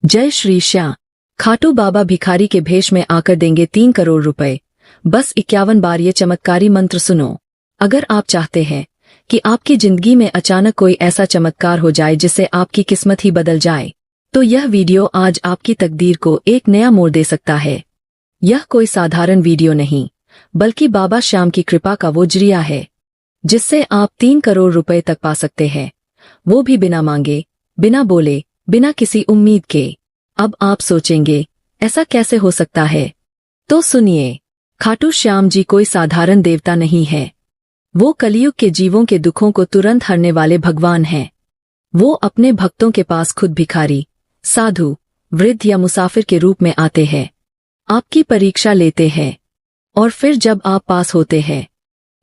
जय श्री श्याम। खाटू बाबा भिखारी के भेष में आकर देंगे 3 करोड़ रुपए। बस 51 बार ये चमत्कारी मंत्र सुनो। अगर आप चाहते हैं कि आपकी जिंदगी में अचानक कोई ऐसा चमत्कार हो जाए जिससे आपकी किस्मत ही बदल जाए, तो यह वीडियो आज आपकी तकदीर को एक नया मोड़ दे सकता है। यह कोई साधारण वीडियो नहीं, बल्कि बाबा श्याम की कृपा का वो जरिया है जिससे आप 3 करोड़ रुपए तक पा सकते हैं, वो भी बिना मांगे, बिना बोले, बिना किसी उम्मीद के। अब आप सोचेंगे, ऐसा कैसे हो सकता है? तो सुनिए, खाटू श्याम जी कोई साधारण देवता नहीं है। वो कलयुग के जीवों के दुखों को तुरंत हरने वाले भगवान हैं। वो अपने भक्तों के पास खुद भिखारी, साधु, वृद्ध या मुसाफिर के रूप में आते हैं, आपकी परीक्षा लेते हैं, और फिर जब आप पास होते हैं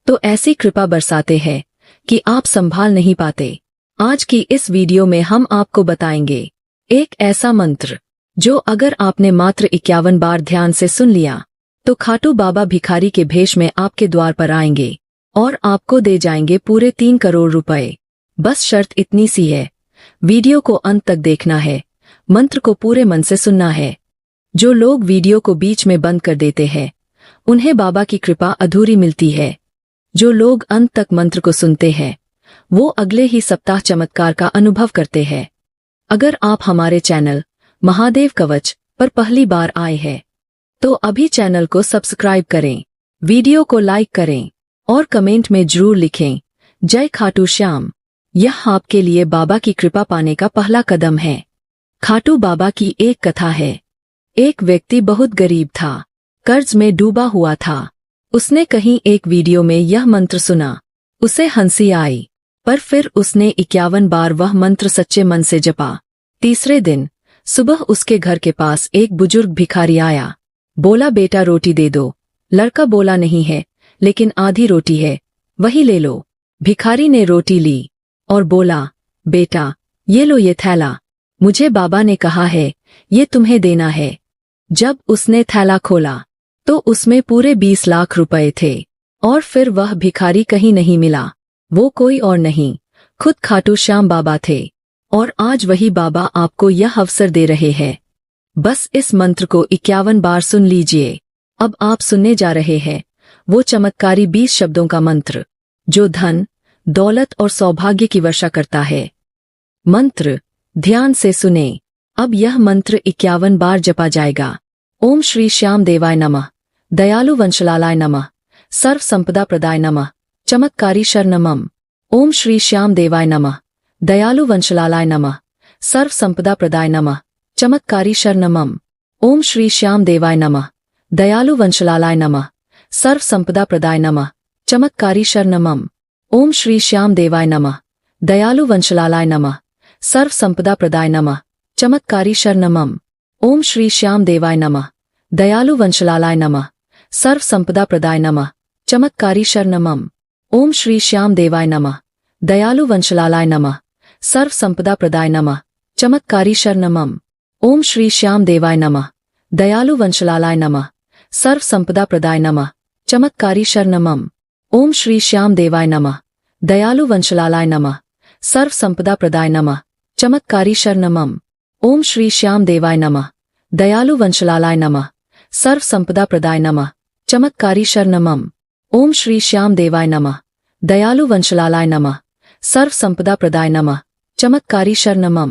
तो ऐसी कृपा बरसाते हैं कि आप संभाल नहीं पाते। आज की इस वीडियो में हम आपको बताएंगे एक ऐसा मंत्र जो अगर आपने मात्र 51 बार ध्यान से सुन लिया तो खाटू बाबा भिखारी के भेष में आपके द्वार पर आएंगे और आपको दे जाएंगे पूरे 3 करोड़ रुपए। बस शर्त इतनी सी है, वीडियो को अंत तक देखना है, मंत्र को पूरे मन से सुनना है। जो लोग वीडियो को बीच में बंद कर देते हैं उन्हें बाबा की कृपा अधूरी मिलती है। जो लोग अंत तक मंत्र को सुनते हैं वो अगले ही सप्ताह चमत्कार का अनुभव करते हैं। अगर आप हमारे चैनल महादेव कवच पर पहली बार आए हैं तो अभी चैनल को सब्सक्राइब करें, वीडियो को लाइक करें और कमेंट में जरूर लिखें जय खाटू श्याम। यह आपके लिए बाबा की कृपा पाने का पहला कदम है। खाटू बाबा की एक कथा है। एक व्यक्ति बहुत गरीब था, कर्ज में डूबा हुआ था। उसने कहीं एक वीडियो में यह मंत्र सुना, उसे हंसी आई, पर फिर उसने 51 बार वह मंत्र सच्चे मन से जपा। तीसरे दिन सुबह उसके घर के पास एक बुजुर्ग भिखारी आया। बोला, बेटा रोटी दे दो। लड़का बोला, नहीं है, लेकिन आधी रोटी है, वही ले लो। भिखारी ने रोटी ली और बोला, बेटा ये लो ये थैला, मुझे बाबा ने कहा है ये तुम्हें देना है। जब उसने थैला खोला तो उसमें पूरे 20 लाख रुपए थे। और फिर वह भिखारी कहीं नहीं मिला। वो कोई और नहीं, खुद खाटू श्याम बाबा थे। और आज वही बाबा आपको यह अवसर दे रहे हैं। बस इस मंत्र को 51 बार सुन लीजिए। अब आप सुनने जा रहे हैं वो चमत्कारी 20 शब्दों का मंत्र जो धन, दौलत और सौभाग्य की वर्षा करता है। मंत्र ध्यान से सुने। अब यह मंत्र 51 बार जपा जाएगा। ओम श्री श्याम देवाय नमः, दयालु वंशलालाय नमः, सर्व संपदा प्रदाय नमः, चमत्कारी शरणमम। ओम श्री श्याम देवाय नमः, दयालु वंशलालाय नमः, सर्व संपदा प्रदाय नमः, चमत्कारी शरणमम। ओम श्री श्याम देवाय नमः, दयालु वंशलालाय नमः, सर्व संपदा प्रदाय नमः, चमत्कारी शरणमम। ओम श्री श्याम देवाय नमः, दयालु वंशलालाय नमः, सर्व संपदा प्रदाय नमः, चमत्कारी शरणमम। ओम श्री श्याम देवाय नमः, दयालु वंशलालाय नमः, सर्व संपदा प्रदाय नमः, चमत्कारी शरणमम। ओम श्री श्याम देवाय नमः, दयालु वंशलालाय नमः, सर्व संपदा प्रदाय नमः, चमत्कारी शरणमम। ओम श्री श्याम देवाय नमः, दयालु वंशलालाय नमः, सर्व संपदा प्रदाय नमः, चमत्कारी शरणमम। ओम श्री श्याम देवाय नमः, दयालु वंशलालाय नमः, सर्व संपदा प्रदाय नमः, चमत्कारी शरणमम। ओम श्री श्याम देवाय नमः, दयालु वंशलालाय नमः, सर्व संपदा प्रदाय नमः, चमत्कारी शरणमम। ओम श्री श्याम देवाय नमः, दयालु वंशलालाय नमः, सर्व संपदा प्रदाय नमः, चमत्कारी शरणमम।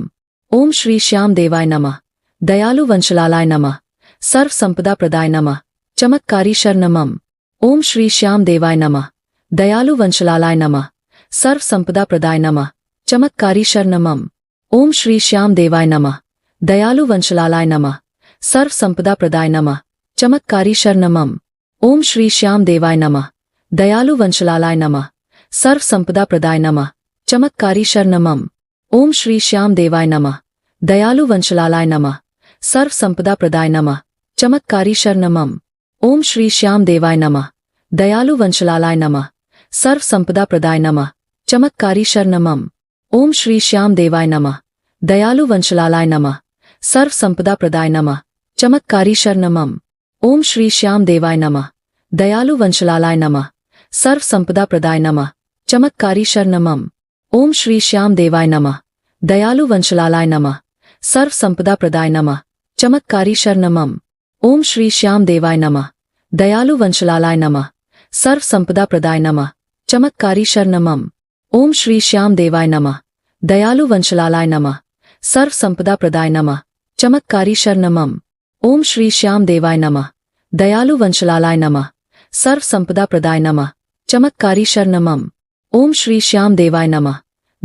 ओम श्री श्याम देवाय नमः, दयालु वंशलालाय नमः, सर्व संपदा प्रदाय नमः, चमत्कारी शरणमम। ओम श्री श्याम देवाय नमः, दयालु वंशलालाय नमः, सर्व संपदा प्रदाय नमः, चमत्कारी शरणमम। ओम श्री श्याम देवाय नमः, दयालु वंशलालाय नमः, सर्व संपदा प्रदाय नमः, चमत्कारी शरणमम। ओम श्री श्याम देवाय नमः, दयालु वंशलालाय नमः, सर्व संपदा प्रदाय नमः, चमत्कारी शरणमम। ओम श्री श्याम देवाय नमः, दयालु वंशलालाय नमः, सर्व संपदा प्रदाय नमः, चमत्कारी शरणमम। ओम श्री श्याम देवाय नमः, दयालु वंशलालाय नमः, सर्व संपदा प्रदाय नमः, चमत्कारी शरणमम। ओम श्री श्याम देवाय नमः, दयालु वंशलालाय नमः, सर्व संपदा प्रदाय नमः, चमत्कारी शरणमम। ओम श्री श्याम देवाय नमः, दयालु वंशलालाय नमः, सर्व संपदा प्रदाय नमः, चमत्कारी शरणमम। ओम श्री श्याम देवाय नमः, दयालु वंशलालाय नमः, सर्व संपदा प्रदाय नमः, चमत्कारी शरणमम। ओम श्री श्याम देवाय नमः, दयालु वंशलालाय नमः, सर्व संपदा प्रदाय नमः, चमत्कारी शरणमम। ओम श्री श्याम देवाय नमः, दयालु वंशलालाय नमः, सर्व संपदा प्रदाय नमः, चमत्कारी शरणमम। ओम श्री श्याम देवाय नमः, दयालु वंशलालाय नमः, सर्व संपदा प्रदाय नमः, चमत्कारी शरणमम। ओम श्री श्याम देवाय नमः,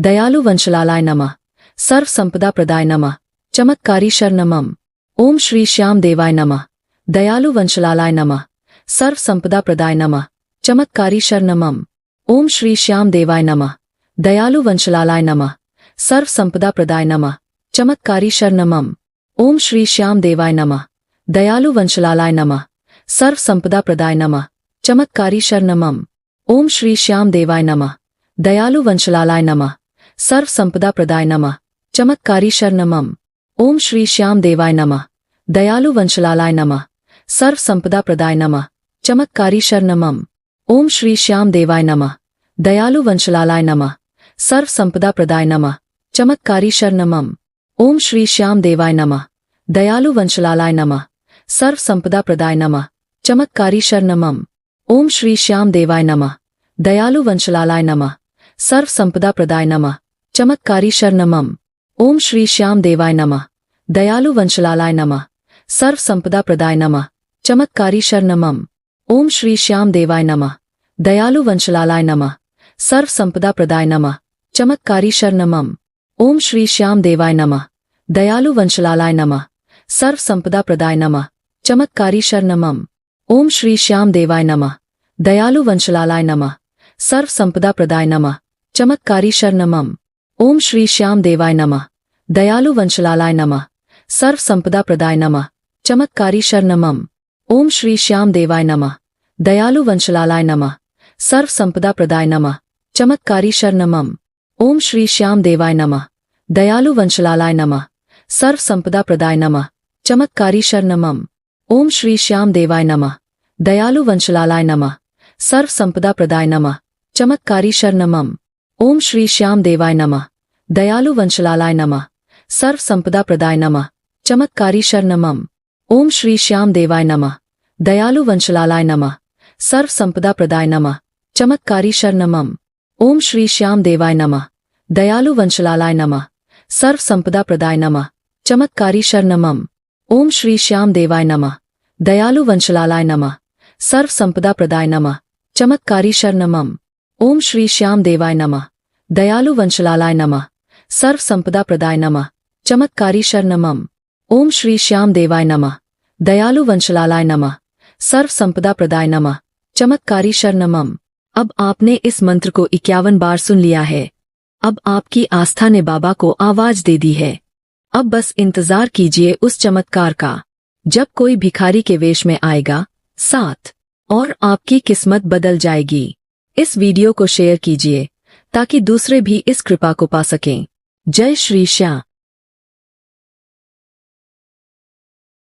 दयालु वंशलालाय नमः, सर्व संपदा प्रदाय नमः, चमत्कारी शरणमम। ओम श्री श्याम देवाय नमः, दयालु वंशलालाय नमः, सर्व संपदा प्रदाय नमः, चमत्कारी शरणमम। ओम श्री श्याम देवाय नमः, दयालु वंशलालाय नमः, सर्व संपदा प्रदाय नमः, चमत्कारी शरणमम। ओम श्री श्याम देवाय नमः, दयालु वंशलालाय नमः, सर्व संपदा प्रदाय नमः, चमत्कारी शरणमम। ओम श्री श्याम देवाय नमः, दयालु वंशलालाय नमः, सर्व संपदा प्रदाय नमः, चमत्कारी शरणमम। ओम श्री श्याम देवाय नमः, दयालु वंशलालाय नमः, सर्व संपदा प्रदाय नमः, चमत्कारी शरणमम। ओम श्री श्याम देवाय नमः, दयालु वंशलालाय नमः, सर्व संपदा प्रदाय नमः, चमत्कारी शरणमम। ओम श्री श्याम देवाय नमः, दयालु वंशलालाय नमः, सर्व संपदा प्रदाय नमः, चमत्कारी शरणमम। ओम श्री श्याम देवाय नमः, दयालु वंशलालाय नमः, सर्व संपदा प्रदाय नमः, चमत्कारी शरणमम। ओम श्री श्याम देवाय नमः, दयालु वंशलालाय नमः, सर्व संपदा प्रदाय नमः, चमत्कारी शरणमम। ओम श्री श्याम देवाय नमः, दयालु वंशलालाय नमः, सर्व संपदा प्रदाय नमः, चमत्कारी शरणमम। ओम श्री श्याम देवाय नमः, दयालु वंशलालाय नमः, सर्व संपदा प्रदाय नमः, चमत्कारी शरणमम। ओम श्री श्याम देवाय नमः, दयालु वंशलालाय नमः, सर्व संपदा प्रदाय नमः, चमत्कारी शरणमम। ओम श्री श्याम देवाय नमः, दयालु वंशलालाय नमः, सर्व संपदा प्रदाय नमः, चमत्कारी शरणमम। ओम श्री श्याम देवाय नमः, दयालु वंशलालाय नमः, सर्व संपदा प्रदाय नमः, चमत्कारी शरणमम। ओम श्री श्याम देवाय नमः, दयालु वंशलालाय नमः, सर्व संपदा प्रदाय नमः, चमत्कारी शरणमम। ओम श्री श्याम देवाय नमः, दयालु वंशलालाय नमः, सर्व संपदा प्रदाय नमः, चमत्कारी शरणमम। ओम श्री श्याम देवाय नमः, दयालु वंशलालाय नमः, सर्व संपदा प्रदाय नमः, चमत्कारी शरणमम। ओम श्री श्याम देवाय नमः, दयालु वंशलालाय नमः, सर्व संपदा प्रदाय नमः, चमत्कारी शरणमम। ओम श्री श्याम देवाय नमः, दयालु वंशलालाय नमः, सर्व संपदा प्रदाय नमः, चमत्कारी शरणमम। ओम श्री श्याम देवाय नमः, दयालु वंशलालाय नमः, सर्व संपदा प्रदाय नमः, चमत्कारी शरणमम। ओम श्री श्याम देवाय नमः, दयालु वंशलालाय नमः, सर्व संपदा प्रदाय नमः, चमत्कारी शरणमम। ओम श्री श्याम देवाय नमः, दयालु वंशलालाय नमः, सर्व संपदा प्रदाय नमः, चमत्कारी शरणमम। अब आपने इस मंत्र को 51 बार सुन लिया है। अब आपकी आस्था ने बाबा को आवाज दे दी है। अब बस इंतजार कीजिए उस चमत्कार का, जब कोई भिखारी के वेश में आएगा साथ, और आपकी किस्मत बदल जाएगी। इस वीडियो को शेयर कीजिए ताकि दूसरे भी इस कृपा को पा सकें। जय श्री श्याम।